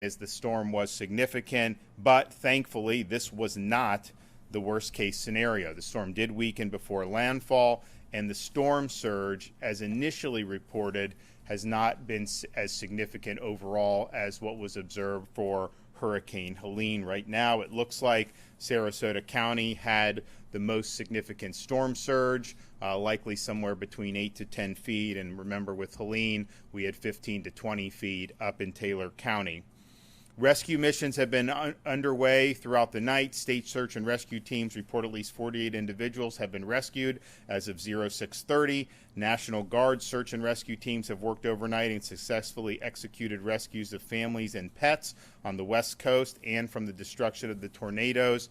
as the storm was significant, but thankfully this was not the worst case scenario. The storm did weaken before landfall, and the storm surge, as initially reported, has not been as significant overall as what was observed for Hurricane Helene. Right now, it looks like Sarasota County had the most significant storm surge, likely somewhere between 8 to 10 feet. And remember, with Helene, we had 15 to 20 feet up in Taylor County. Rescue missions have been underway throughout the night. State search and rescue teams report at least 48 individuals have been rescued as of 0630. National Guard search and rescue teams have worked overnight and successfully executed rescues of families and pets on the West Coast and from the destruction of the tornadoes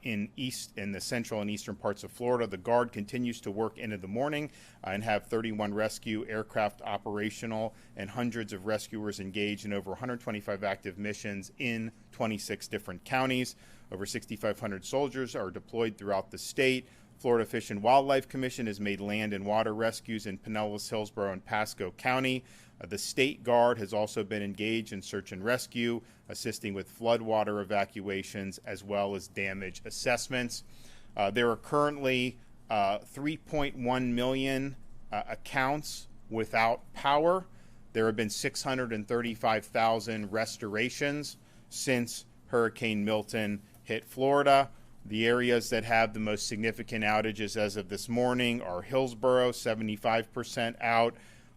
in the central and eastern parts of Florida. The Guard continues to work into the morning and have 31 rescue aircraft operational and hundreds of rescuers engaged in over 125 active missions in 26 different counties. Over 6,500 soldiers are deployed throughout the state. Florida Fish and Wildlife Commission has made land and water rescues in Pinellas, Hillsborough, and Pasco County. The State Guard has also been engaged in search and rescue, assisting with floodwater evacuations as well as damage assessments. There are currently 3.1 million accounts without power. There have been 635,000 restorations since Hurricane Milton hit Florida. The areas that have the most significant outages as of this morning are Hillsborough, 75% out,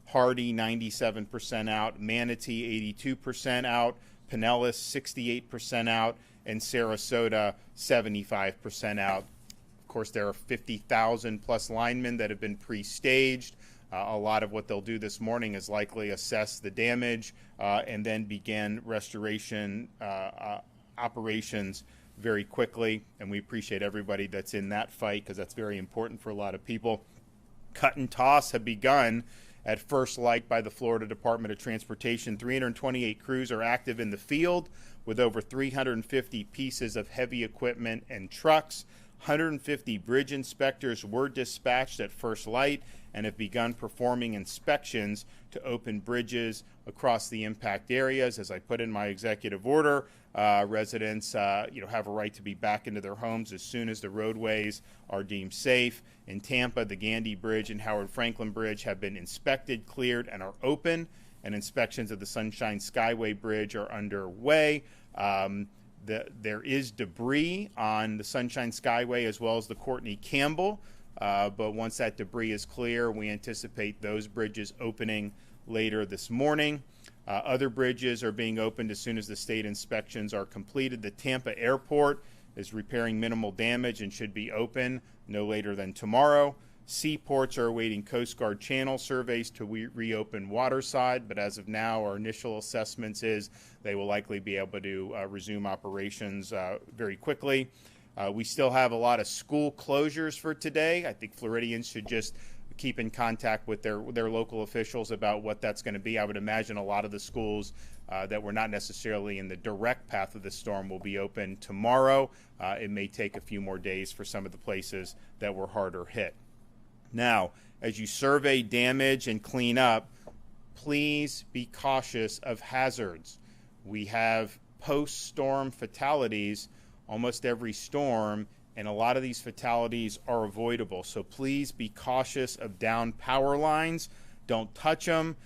Hardy, 97% out, Manatee, 82% out, Pinellas, 68% out, and Sarasota, 75% out. Of course, there are 50,000 plus linemen that have been pre-staged. A lot of what they'll do this morning is likely assess the damage and then begin restoration operations very quickly. And we appreciate everybody that's in that fight because that's very important for a lot of people. Cut and toss have begun at first light by the Florida Department of Transportation. 328 crews are active in the field with over 350 pieces of heavy equipment and trucks. 150 bridge inspectors were dispatched at first light and have begun performing inspections to open bridges across the impact areas. As I put in my executive order, residents have a right to be back into their homes as soon as the roadways are deemed safe. In Tampa, the Gandy Bridge and Howard Franklin Bridge have been inspected, cleared, and are open, and inspections of the Sunshine Skyway Bridge are underway. There is debris on the Sunshine Skyway as well as the Courtney Campbell, but once that debris is clear, we anticipate those bridges opening later this morning. Other bridges are being opened as soon as the state inspections are completed. The Tampa Airport is repairing minimal damage and should be open no later than tomorrow. Seaports are awaiting Coast Guard channel surveys to reopen waterside, but as of now, our initial assessments is they will likely be able to resume operations very quickly. We still have a lot of school closures for today. I think Floridians should just keep in contact with their local officials about what that's going to be. I would imagine a lot of the schools that were not necessarily in the direct path of the storm will be open tomorrow. It may take a few more days for some of the places that were harder hit. Now, as you survey damage and clean up, please be cautious of hazards. We have post-storm fatalities almost every storm, and a lot of these fatalities are avoidable. So please be cautious of down power lines. Don't touch them.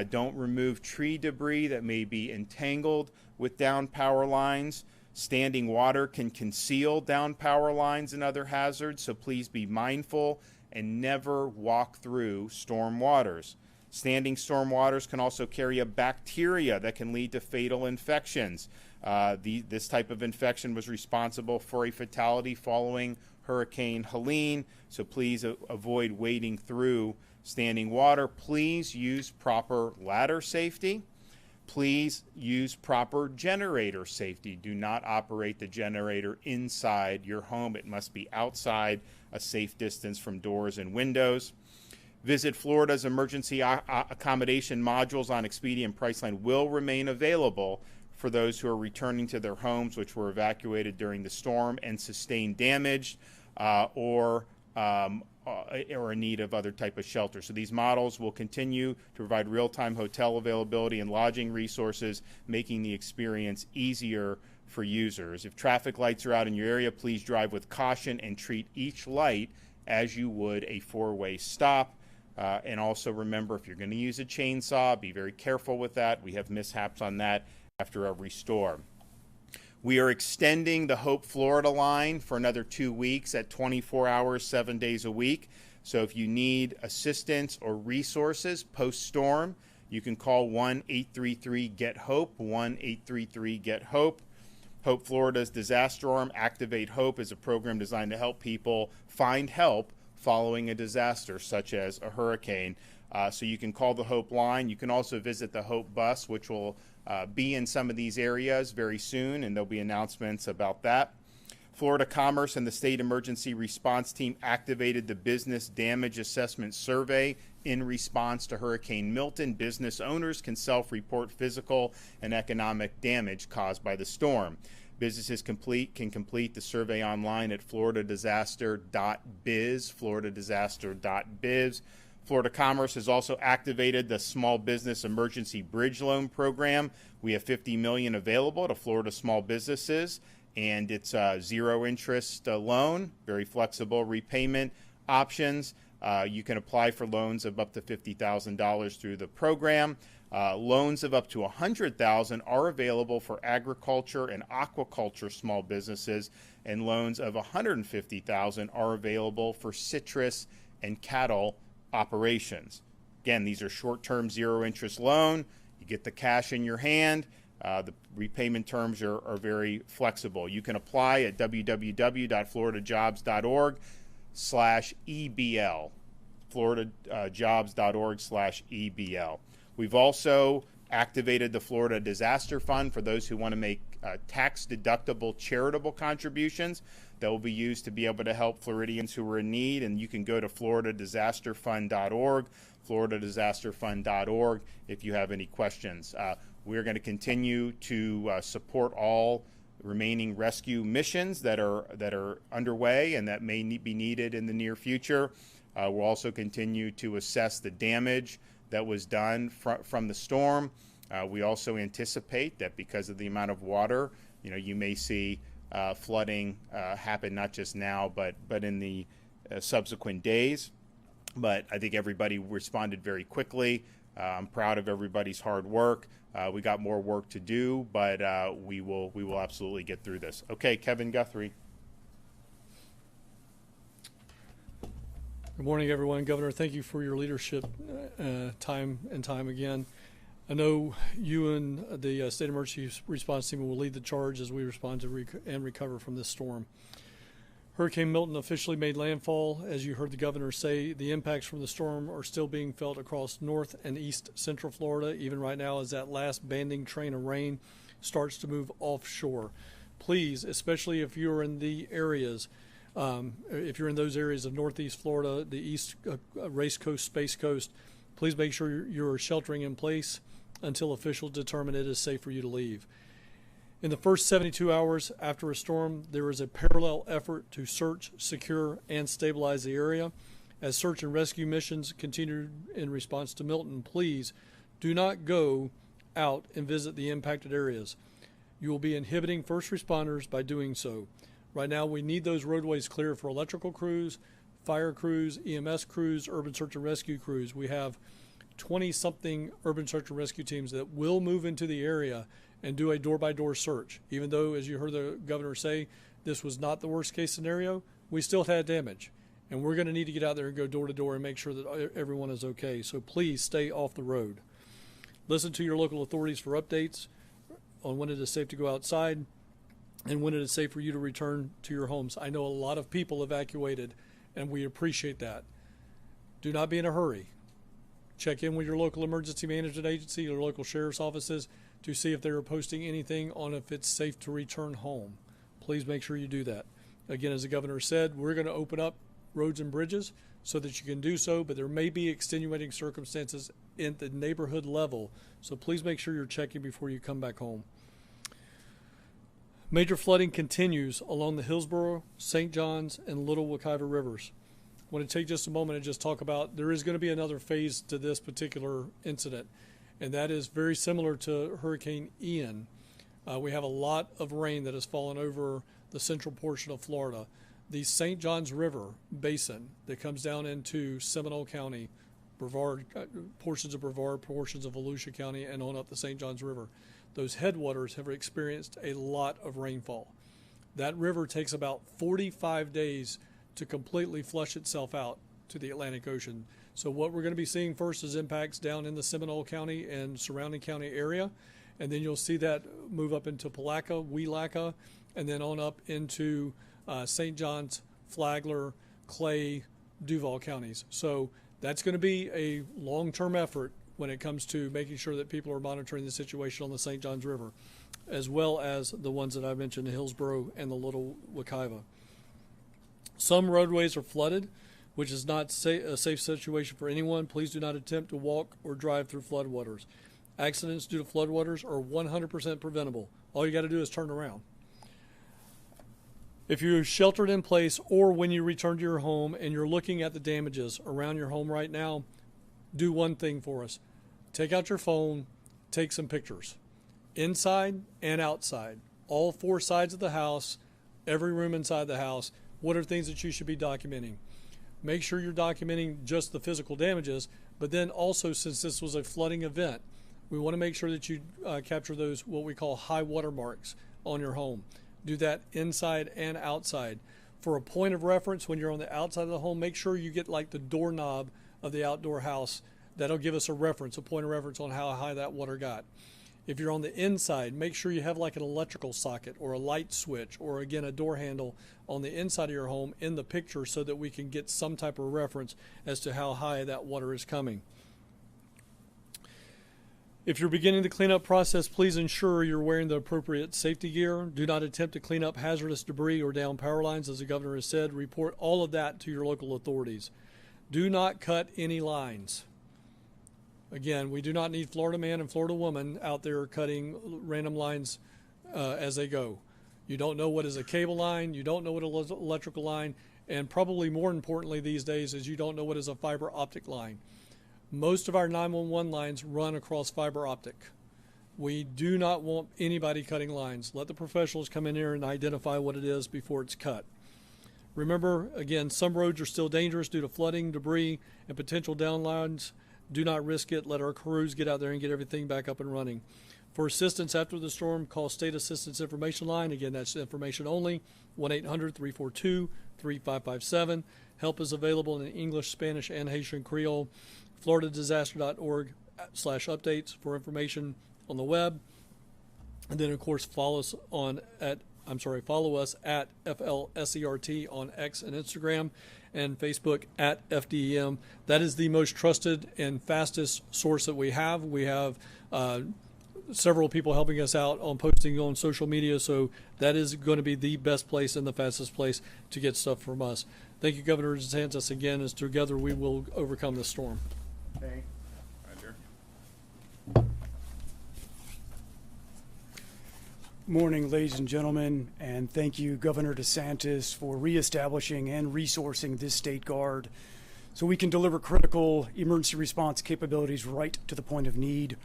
Don't remove tree debris that may be entangled with down power lines. Standing water can conceal down power lines and other hazards, so please be mindful and never walk through storm waters. Standing storm waters can also carry a bacteria that can lead to fatal infections. This type of infection was responsible for a fatality following Hurricane Helene, so please avoid wading through standing water. Please use proper ladder safety. Please use proper generator safety. Do not operate the generator inside your home. It must be outside, a safe distance from doors and windows. Visit Florida's emergency accommodation modules on Expedia and Priceline will remain available for those who are returning to their homes which were evacuated during the storm and sustained damage or or in need of other type of shelter. So these models will continue to provide real-time hotel availability and lodging resources, making the experience easier for users. If traffic lights are out in your area, please drive with caution and treat each light as you would a four-way stop. And also remember, if you're going to use a chainsaw, be very careful with that. We have mishaps on that after every storm. We are extending the Hope Florida line for another 2 weeks at 24 hours, 7 days a week. So if you need assistance or resources post-storm, you can call 1-833-GET-HOPE, 1-833-GET-HOPE. Hope Florida's disaster arm, Activate Hope, is a program designed to help people find help following a disaster such as a hurricane. So you can call the Hope line. You can also visit the Hope bus, which will be in some of these areas very soon, and there'll be announcements about that. Florida Commerce and the State Emergency Response Team activated the Business Damage Assessment Survey in response to Hurricane Milton. Business owners can self-report physical and economic damage caused by the storm. Businesses can complete the survey online at floridadisaster.biz, floridadisaster.biz. Florida Commerce has also activated the Small Business Emergency Bridge Loan Program. We have $50 million available to Florida small businesses, and it's a zero-interest loan, very flexible repayment options. You can apply for loans of up to $50,000 through the program. Loans of up to $100,000 are available for agriculture and aquaculture small businesses, and loans of $150,000 are available for citrus and cattle operations. Again, these are short-term zero-interest loan. You get the cash in your hand. The repayment terms are very flexible. You can apply at www.floridajobs.org/EBL, floridajobs.org/EBL. We've also activated the Florida Disaster Fund for those who want to make tax-deductible charitable contributions that will be used to be able to help Floridians who are in need. And you can go to floridadisasterfund.org, floridadisasterfund.org, if you have any questions. We're going to continue to support all remaining rescue missions that are underway and that may be needed in the near future. We'll also continue to assess the damage that was done from the storm. We also anticipate that because of the amount of water, you may see flooding happen not just now, but in the subsequent days. But I think everybody responded very quickly. I'm proud of everybody's hard work. We got more work to do, but we will absolutely get through this. Okay, Kevin Guthrie. Good morning, everyone. Governor, thank you for your leadership time and time again. I know you and the State Emergency Response Team will lead the charge as we respond to and recover from this storm. Hurricane Milton officially made landfall. As you heard the governor say, the impacts from the storm are still being felt across north and east central Florida, even right now as that last banding train of rain starts to move offshore. Please, especially if you're in the areas, if you're in those areas of northeast Florida, the east race coast, space coast, please make sure you're sheltering in place until officials determine it is safe for you to leave. In the first 72 hours after a storm, there is a parallel effort to search, secure, and stabilize the area. As search and rescue missions continue in response to Milton, please do not go out and visit the impacted areas. You will be inhibiting first responders by doing so. Right now, we need those roadways clear for electrical crews, fire crews, EMS crews, urban search and rescue crews. We have 20-something urban search and rescue teams that will move into the area and do a door-by-door search. Even though, as you heard the governor say, this was not the worst-case scenario, we still had damage. And we're going to need to get out there and go door-to-door and make sure that everyone is okay. So please stay off the road. Listen to your local authorities for updates on when it is safe to go outside and when it is safe for you to return to your homes. I know a lot of people evacuated, and we appreciate that. Do not be in a hurry. Check in with your local emergency management agency, your local sheriff's offices, to see if they're posting anything on if it's safe to return home. Please make sure you do that. Again, as the governor said, we're going to open up roads and bridges so that you can do so, but there may be extenuating circumstances at the neighborhood level, so please make sure you're checking before you come back home. Major flooding continues along the Hillsborough, St. Johns, and Little Wekiva rivers. want to take just a moment and just talk about there is going to be another phase to this particular incident, and that is very similar to Hurricane Ian. We have a lot of rain that has fallen over the central portion of Florida. The St. Johns River basin that comes down into Seminole County, Brevard, portions of Brevard, portions of Volusia County, and on up the St. Johns River, those headwaters have experienced a lot of rainfall. That river takes about 45 days to completely flush itself out to the Atlantic Ocean. So what we're going to be seeing first is impacts down in the Seminole County and surrounding county area, and then you'll see that move up into Palaca, Weelaca, and then on up into St. John's, Flagler, Clay, Duval counties. So that's going to be a long-term effort when it comes to making sure that people are monitoring the situation on the St. Johns River, as well as the ones that I mentioned, Hillsborough and the Little Wekiva. Some roadways are flooded, which is not a safe situation for anyone. Please do not attempt to walk or drive through floodwaters. Accidents due to floodwaters are 100% preventable. All you got to do is turn around. If you're sheltered in place or when you return to your home and you're looking at the damages around your home right now, do one thing for us. Take out your phone, take some pictures. Inside and outside. All four sides of the house, every room inside the house. What are things that you should be documenting? Make sure you're documenting just the physical damages, but then also, since this was a flooding event, we want to make sure that you capture those what we call high water marks on your home. Do that inside and outside. For a point of reference, when you're on the outside of the home, make sure you get like the doorknob of the outdoor house. That'll give us a reference, a point of reference on how high that water got. If you're on the inside, make sure you have like an electrical socket or a light switch or, again, a door handle on the inside of your home in the picture so that we can get some type of reference as to how high that water is coming. If you're beginning the cleanup process, please ensure you're wearing the appropriate safety gear. Do not attempt to clean up hazardous debris or down power lines, as the governor has said. Report all of that to your local authorities. Do not cut any lines. Again, we do not need Florida man and Florida woman out there cutting random lines as they go. You don't know what is a cable line. You don't know what is an electrical line. And probably more importantly these days is you don't know what is a fiber optic line. Most of our 911 lines run across fiber optic. We do not want anybody cutting lines. Let the professionals come in here and identify what it is before it's cut. Remember, again, some roads are still dangerous due to flooding, debris, and potential downlines. Do not risk it. Let our crews get out there and get everything back up and running. For assistance after the storm, call State Assistance Information Line. Again, that's information only, 1-800-342-3557. Help is available in English, Spanish, and Haitian Creole. FloridaDisaster.org/updates for information on the web. And then, of course, follow us at FLSERT on X and Instagram, and Facebook at FDEM. That is the most trusted and fastest source that we have. We have several people helping us out on posting on social media, so that is going to be the best place and the fastest place to get stuff from us. Thank you, Governor DeSantis, again, as together we will overcome this storm. Okay. Roger. Morning, ladies and gentlemen, and thank you, Governor DeSantis, for reestablishing and resourcing this state guard so we can deliver critical emergency response capabilities right to the point of need.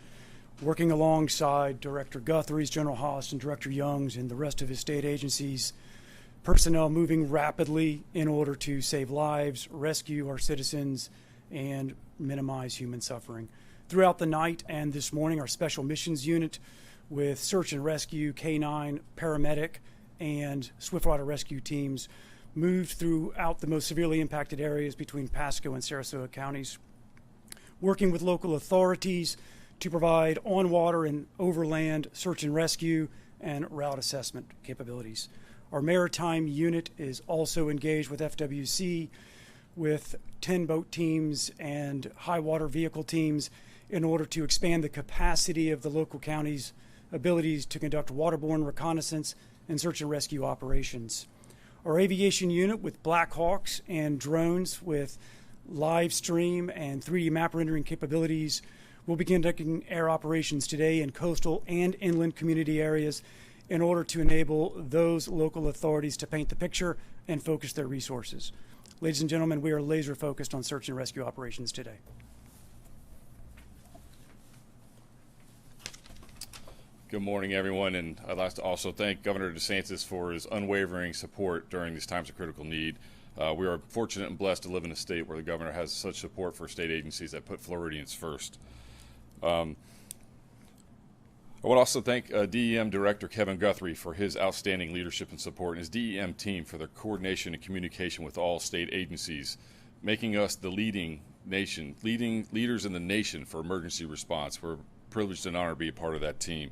Working alongside Director Guthrie's, General Haas, and Director Young's and the rest of his state agencies, personnel moving rapidly in order to save lives, rescue our citizens, and minimize human suffering. Throughout the night and this morning, our Special Missions Unit with search and rescue, K-9, paramedic, and swiftwater rescue teams moved throughout the most severely impacted areas between Pasco and Sarasota counties, working with local authorities to provide on-water and overland search and rescue and route assessment capabilities. Our maritime unit is also engaged with FWC with 10 boat teams and high water vehicle teams in order to expand the capacity of the local counties' abilities to conduct waterborne reconnaissance and search and rescue operations. Our aviation unit with Black Hawks and drones with live stream and 3D map rendering capabilities will be conducting air operations today in coastal and inland community areas in order to enable those local authorities to paint the picture and focus their resources. Ladies and gentlemen, we are laser focused on search and rescue operations today. Good morning, everyone, and I'd like to also thank Governor DeSantis for his unwavering support during these times of critical need. We are fortunate and blessed to live in a state where the governor has such support for state agencies that put Floridians first. I want to also thank DEM Director Kevin Guthrie for his outstanding leadership and support, and his DEM team for their coordination and communication with all state agencies, making us the leading leaders in the nation for emergency response. We're privileged and honored to be a part of that team.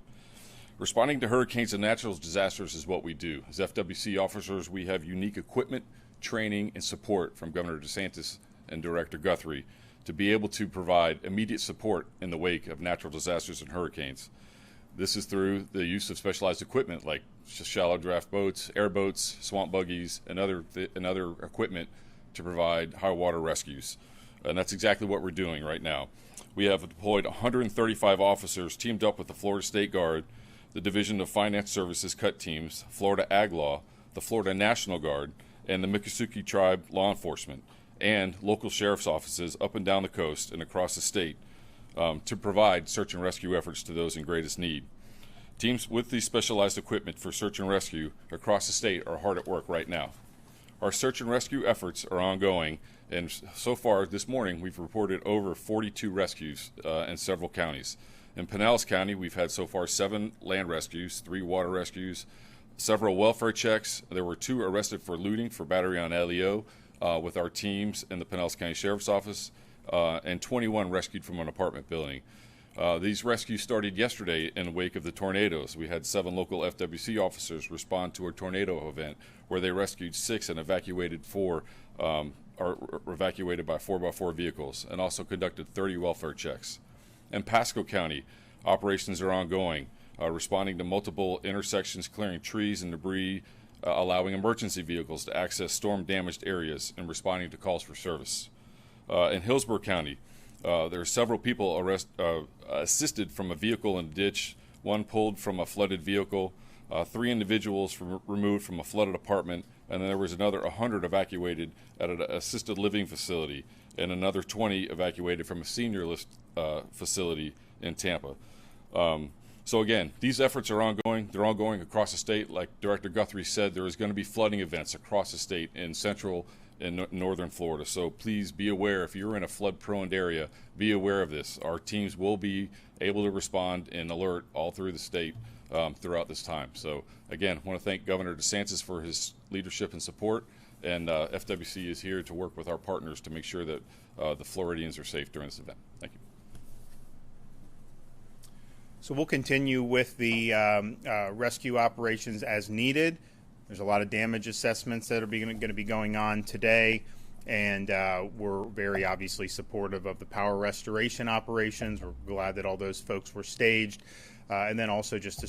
Responding to hurricanes and natural disasters is what we do. As FWC officers, we have unique equipment, training, and support from Governor DeSantis and Director Guthrie to be able to provide immediate support in the wake of natural disasters and hurricanes. This is through the use of specialized equipment like shallow draft boats, airboats, swamp buggies, and other equipment to provide high water rescues. And that's exactly what we're doing right now. We have deployed 135 officers teamed up with the Florida State Guard, the Division of Finance Services CUT teams, Florida Ag Law, the Florida National Guard, and the Miccosukee Tribe Law Enforcement, and local sheriff's offices up and down the coast and across the state to provide search and rescue efforts to those in greatest need. Teams with these specialized equipment for search and rescue across the state are hard at work right now. Our search and rescue efforts are ongoing, and so far this morning we've reported over 42 rescues in several counties. In Pinellas County, we've had so far 7 land rescues, 3 water rescues, several welfare checks. There were 2 arrested for looting for battery on LEO with our teams in the Pinellas County Sheriff's Office, and 21 rescued from an apartment building. These rescues started yesterday in the wake of the tornadoes. We had 7 local FWC officers respond to a tornado event where they rescued 6 and evacuated 4, or evacuated by 4x4 vehicles, and also conducted 30 welfare checks. In Pasco County, operations are ongoing, responding to multiple intersections, clearing trees and debris, allowing emergency vehicles to access storm-damaged areas, and responding to calls for service. In Hillsborough County, there are several people assisted from a vehicle in a ditch, 1 pulled from a flooded vehicle, 3 individuals removed from a flooded apartment, and then there was another 100 evacuated at an assisted living facility, and another 20 evacuated from a senior facility in Tampa. So again, these efforts are ongoing. They're ongoing across the state. Like Director Guthrie said, there is going to be flooding events across the state in central and northern Florida. So please be aware, if you're in a flood-prone area, be aware of this. Our teams will be able to respond and alert all through the state throughout this time. So again, I want to thank Governor DeSantis for his leadership and support, and FWC is here to work with our partners to make sure that the Floridians are safe during this event. Thank you. So we'll continue with the rescue operations as needed. There's a lot of damage assessments that are going to be going on today, and we're very obviously supportive of the power restoration operations. We're glad that all those folks were staged, and then also just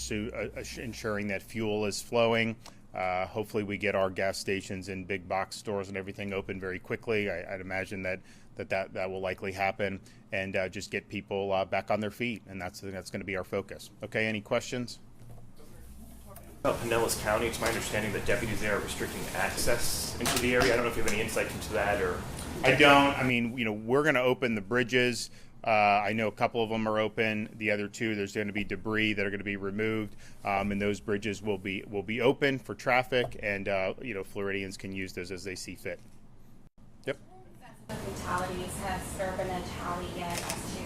ensuring that fuel is flowing. Hopefully we get our gas stations and big box stores and everything open very quickly. I'd imagine that will likely happen, and just get people back on their feet, and that's going to be our focus. Okay, any questions? About Pinellas County, it's my understanding that deputies there are restricting access into the area. I don't know if you have any insight into that, or I don't. I mean, we're going to open the bridges. I know a couple of them are open. The other 2, there's going to be debris that are going to be removed, and those bridges will be open for traffic, and Floridians can use those as they see fit. Yep. Fatalities, has there been a tally yet as to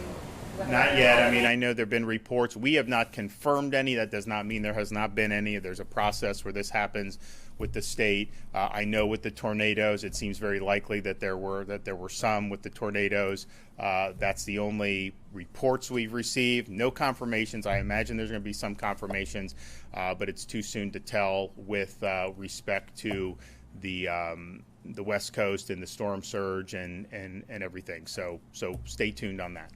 whether not yet. I mean, I know there have been reports. We have not confirmed any. That does not mean there has not been any. There's a process where this happens with the state. I know with the tornadoes, it seems very likely that there were some with the tornadoes. That's the only reports we've received. No confirmations. I imagine there's going to be some confirmations, but it's too soon to tell with respect to the West Coast and the storm surge and everything. So stay tuned on that.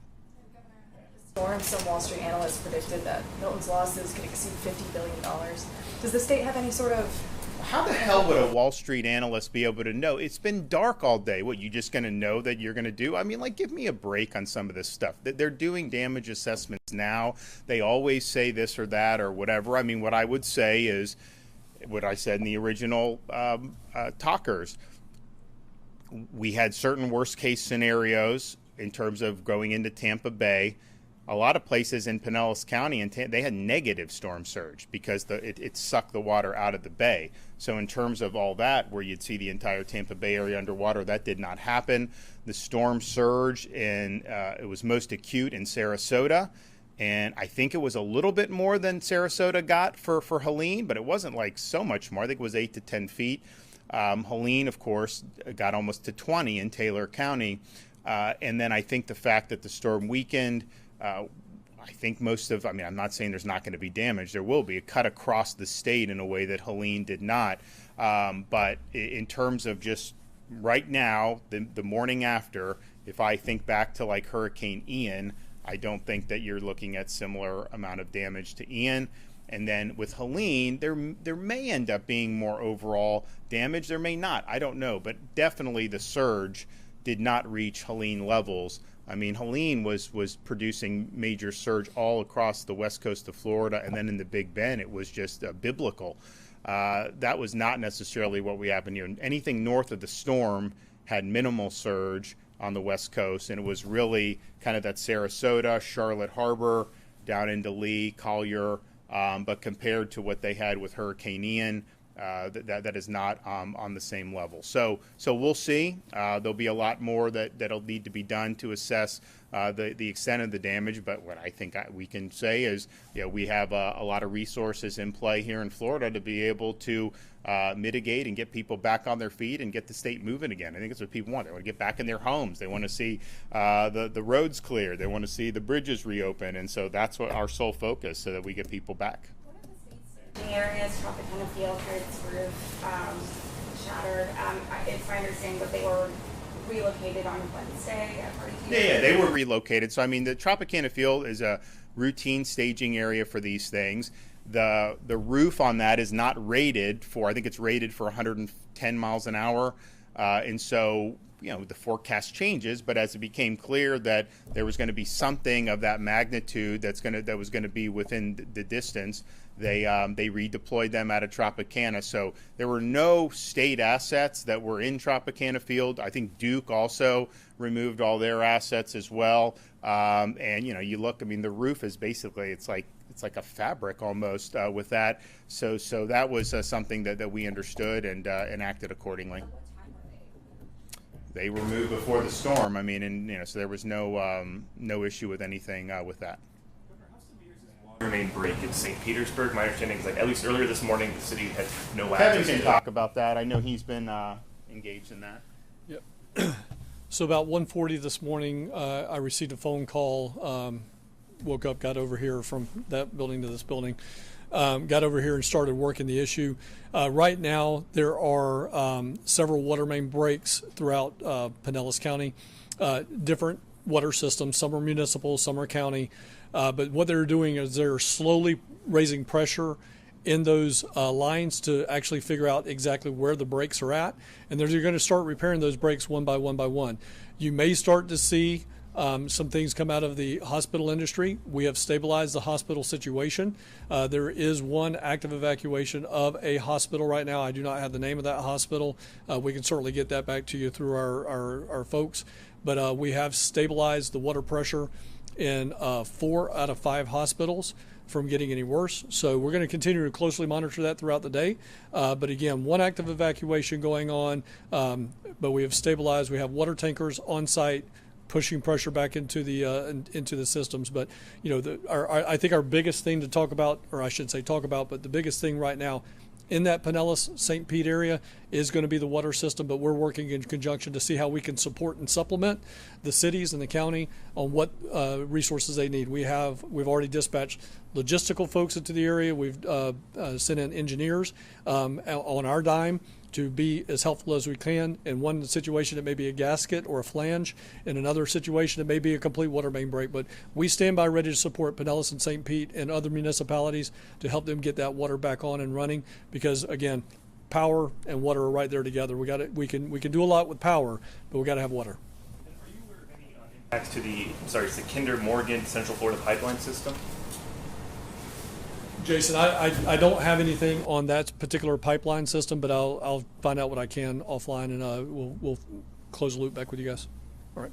Storm, some Wall Street analysts predicted that Milton's losses could exceed $50 billion. Does the state have any sort of... How the hell would a Wall Street analyst be able to know? It's been dark all day. What, you just going to know that you're going to do? I mean, give me a break on some of this stuff. They're doing damage assessments now. They always say this or that or whatever. I mean, what I would say is what I said in the original talkers. We had certain worst case scenarios in terms of going into Tampa Bay. A lot of places in Pinellas County, they had negative storm surge because it sucked the water out of the bay. So in terms of all that, where you'd see the entire Tampa Bay area underwater, that did not happen. The storm surge, it was most acute in Sarasota. And I think it was a little bit more than Sarasota got for Helene, but it wasn't like so much more. I think it was 8 to 10 feet. Helene, of course, got almost to 20 in Taylor County. And then I think the fact that the storm weakened, I think I'm not saying there's not going to be damage. There will be. It cut across the state in a way that Helene did not. But in terms of just right now, the morning after, if I think back to like Hurricane Ian, I don't think that you're looking at similar amount of damage to Ian. And then with Helene, there may end up being more overall damage. There may not. I don't know. But definitely the surge did not reach Helene levels. I mean, Helene was producing major surge all across the west coast of Florida, and then in the Big Bend, it was just biblical. That was not necessarily what we happened here. Anything north of the storm had minimal surge on the west coast, and it was really kind of that Sarasota, Charlotte Harbor, down into Lee, Collier, but compared to what they had with Hurricane Ian, that is not on the same level. So we'll see. There'll be a lot more that'll need to be done to assess the extent of the damage. But what I think we can say is, we have a lot of resources in play here in Florida to be able to mitigate and get people back on their feet and get the state moving again. I think that's what people want. They want to get back in their homes. They want to see the roads clear. They want to see the bridges reopen. And so that's what our sole focus, so that we get people back. The areas, Tropicana Field had its roof shattered. It's my understanding that they were relocated on Wednesday. Yeah, they were relocated. So, I mean, the Tropicana Field is a routine staging area for these things. The roof on that is not rated for, I think it's rated for 110 miles an hour. And so, the forecast changes, but as it became clear that there was going to be something of that magnitude that was going to be within the distance, they redeployed them out of Tropicana. So there were no state assets that were in Tropicana Field. I think Duke also removed all their assets as well. And you look, I mean, the roof is basically, it's like a fabric almost with that. So that was something that we understood and acted accordingly. They were moved before the storm. I mean, and so there was no issue with anything with that. Water main break in St. Petersburg. My understanding is at least earlier this morning, the city had no Kevin access. can talk about that. I know he's been engaged in that. Yep. So about 1:40 this morning, I received a phone call. Woke up, got over here from that building to this building. Got over here and started working the issue. Right now, there are several water main breaks throughout Pinellas County, different water systems. Some are municipal, some are county. But what they're doing is they're slowly raising pressure in those lines to actually figure out exactly where the breaks are at. And they're going to start repairing those breaks one by one by one. You may start to see some things come out of the hospital industry. We have stabilized the hospital situation. There is one active evacuation of a hospital right now. I do not have the name of that hospital. We can certainly get that back to you through our folks. But we have stabilized the water pressure in 4 out of 5 hospitals from getting any worse. So we're going to continue to closely monitor that throughout the day. But again, one active evacuation going on, but we have stabilized. We have water tankers on site pushing pressure back into the systems. But I think our biggest thing to talk about, or I should say talk about, but the biggest thing right now in that Pinellas, St. Pete area is going to be the water system, but we're working in conjunction to see how we can support and supplement the cities and the county on what resources they need. We've already dispatched logistical folks into the area. We've sent in engineers on our dime to be as helpful as we can. In one situation, it may be a gasket or a flange. In another situation, it may be a complete water main break. But we stand by ready to support Pinellas and St. Pete and other municipalities to help them get that water back on and running. Because again, power and water are right there together. We can do a lot with power, but we got to have water. And are you aware of any impacts to the Kinder Morgan Central Florida pipeline system? Jason, I don't have anything on that particular pipeline system, but I'll find out what I can offline, and we'll close the loop back with you guys. All right.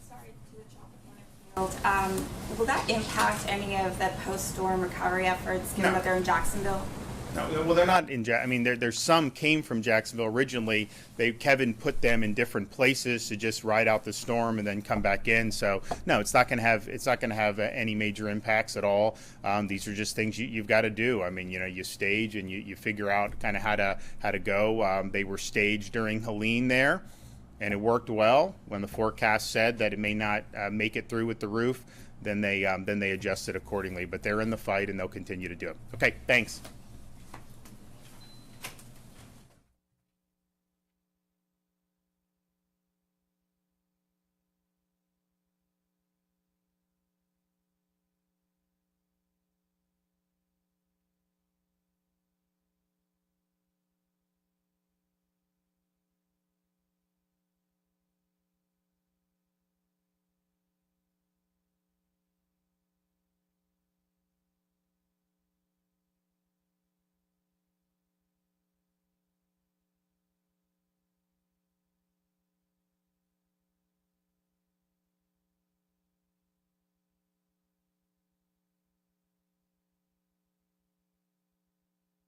Sorry, to the Chopper field. Will that impact any of the post-storm recovery efforts, given No. that they're in Jacksonville? No, well, they're not in. I mean, there's some came from Jacksonville originally. Kevin put them in different places to just ride out the storm and then come back in. So no, it's not going to have any major impacts at all. These are just things you've got to do. I mean, you stage and you figure out kind of how to go. They were staged during Helene there, and it worked well. When the forecast said that it may not make it through with the roof, then they adjusted accordingly. But they're in the fight and they'll continue to do it. Okay, thanks.